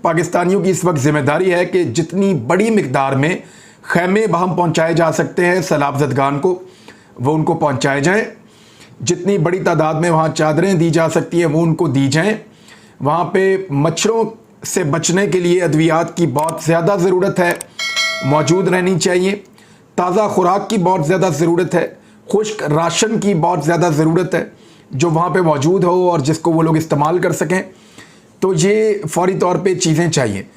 पाकिस्तानियों की इस वक्त ज़िम्मेदारी है कि जितनी बड़ी मिकदार में खैमे वहाँ पहुँचाए जा सकते हैं सैलाब ज़दगान को, वो उनको पहुँचाए जाएँ। जितनी बड़ी तादाद में वहाँ चादरें दी जा सकती हैं वो उनको दी जाएँ। वहाँ पे मच्छरों से बचने के लिए अद्वियात की बहुत ज़्यादा ज़रूरत है, मौजूद रहनी चाहिए। ताज़ा खुराक की बहुत ज़्यादा ज़रूरत है, खुश्क राशन की बहुत ज़्यादा ज़रूरत है जो वहाँ पे मौजूद हो और जिसको वो लोग इस्तेमाल कर सकें। तो ये फ़ौरी तौर पे चीज़ें चाहिए।